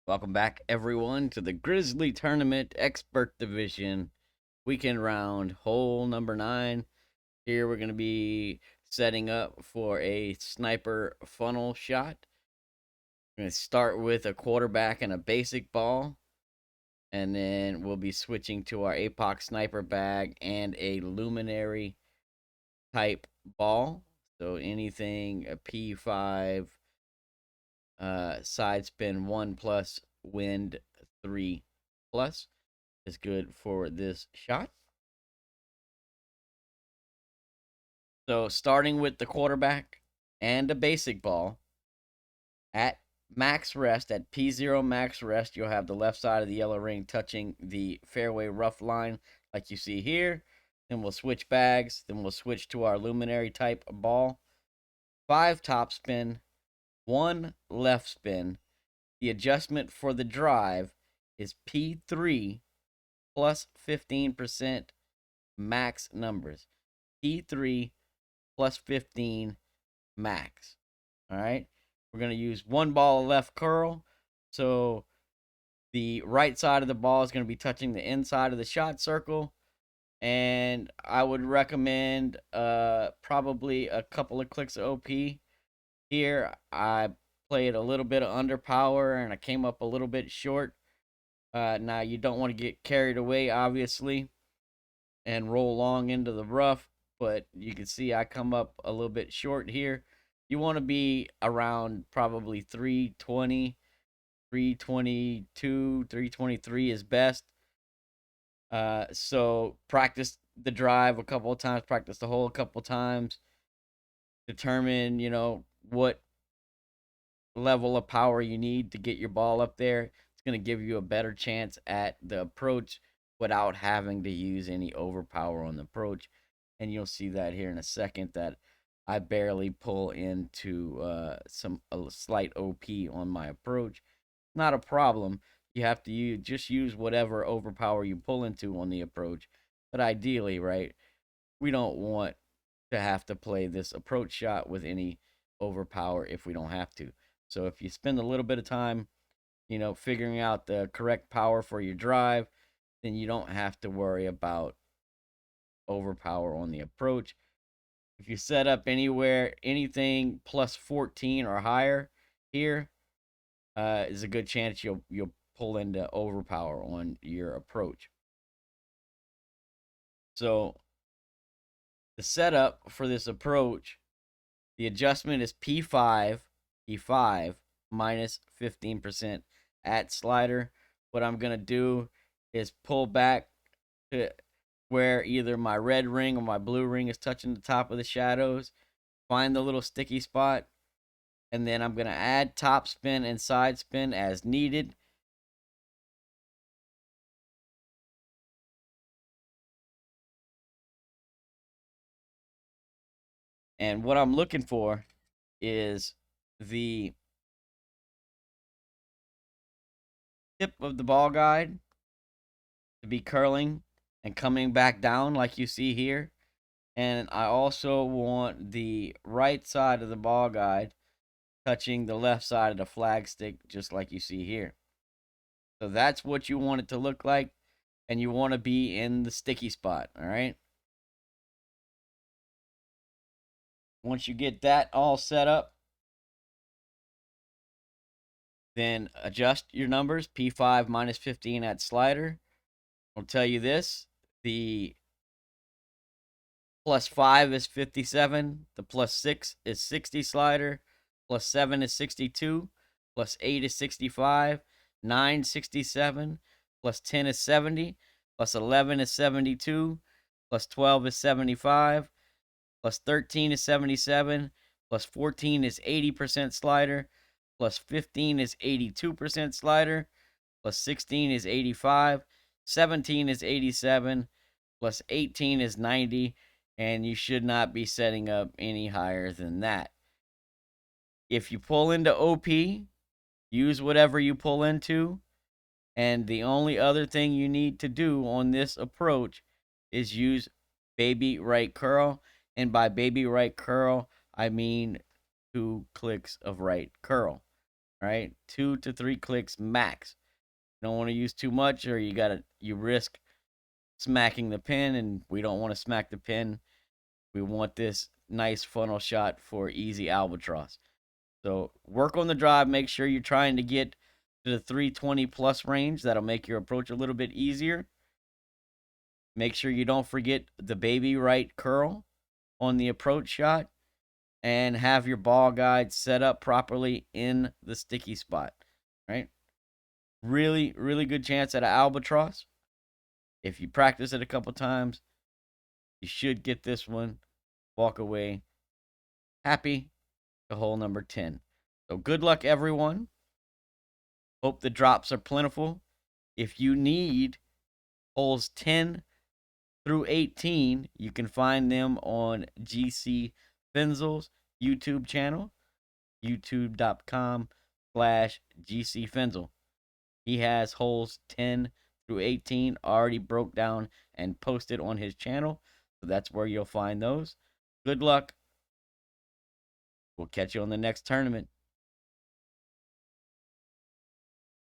Welcome back, everyone, to the Grizzly Tournament Expert Division weekend round, hole number 9. Here we're going to be setting up for a sniper funnel shot. We're going to start with a quarterback and a basic ball, and then we'll be switching to our APOC sniper bag and a luminary type ball. So anything a P5, side spin 1 plus, wind 3 plus is good for this shot. So starting with the quarterback and a basic ball at max rest, at P0 max rest, you'll have the left side of the yellow ring touching the fairway rough line like you see here. Then we'll switch bags. Then we'll switch to our luminary type ball. 5 top spin, 1 left spin. The adjustment for the drive is P3 plus 15% max numbers. P3 plus 15 max. All right. We're going to use 1 ball of left curl. So the right side of the ball is going to be touching the inside of the shot circle. And I would recommend probably a couple of clicks of OP. Here, I played a little bit of underpower and I came up a little bit short. Now, you don't want to get carried away, obviously, and roll long into the rough, but you can see I come up a little bit short here. You want to be around probably 320, 322, 323 is best. So practice the drive a couple of times, practice the hole a couple of times, determine, what level of power you need to get your ball up there. It's going to give you a better chance at the approach without having to use any overpower on the approach. And you'll see that here in a second that I barely pull into a slight OP on my approach. Not a problem. You have to just use whatever overpower you pull into on the approach. But ideally, right, we don't want to have to play this approach shot with any overpower if we don't have to. So if you spend a little bit of time, figuring out the correct power for your drive, then you don't have to worry about overpower on the approach. If you set up anything plus 14 or higher here, is a good chance you'll pull into overpower on your approach. So the setup for this approach, the adjustment is P5 minus 15% at slider. What I'm going to do is pull back to where either my red ring or my blue ring is touching the top of the shadows. Find the little sticky spot. And then I'm going to add top spin and side spin as needed. And what I'm looking for is the tip of the ball guide to be curling and coming back down like you see here. And I also want the right side of the ball guide touching the left side of the flag stick, just like you see here. So that's what you want it to look like, and you want to be in the sticky spot, all right? Once you get that all set up, then adjust your numbers, P5 minus 15 at slider. I'll tell you this, the plus 5 is 57, the plus 6 is 60 slider, plus 7 is 62, plus 8 is 65, 9 67, plus 10 is 70, plus 11 is 72, plus 12 is 75, plus 13 is 77, plus 14 is 80% slider, plus 15 is 82% slider, plus 16 is 85, 17 is 87, plus 18 is 90, and you should not be setting up any higher than that. If you pull into OP, use whatever you pull into, and the only other thing you need to do on this approach is use baby right curl, and by baby right curl, I mean 2 clicks of right curl. All right, 2 to 3 clicks max. You don't want to use too much, or you risk smacking the pin, and we don't want to smack the pin. We want this nice funnel shot for easy albatross. So work on the drive. Make sure you're trying to get to the 320 plus range. That'll make your approach a little bit easier. Make sure you don't forget the baby right curl on the approach shot, and have your ball guide set up properly in the sticky spot. Right? Really, really good chance at an albatross. If you practice it a couple times, you should get this one. Walk away happy to hole number 10. So good luck, everyone. Hope the drops are plentiful. If you need holes 10 through 18, you can find them on GC Finzel's YouTube channel, youtube.com/GC Finzel. He has holes 10 through 18 already broke down and posted on his channel. So that's where you'll find those. Good luck. We'll catch you on the next tournament.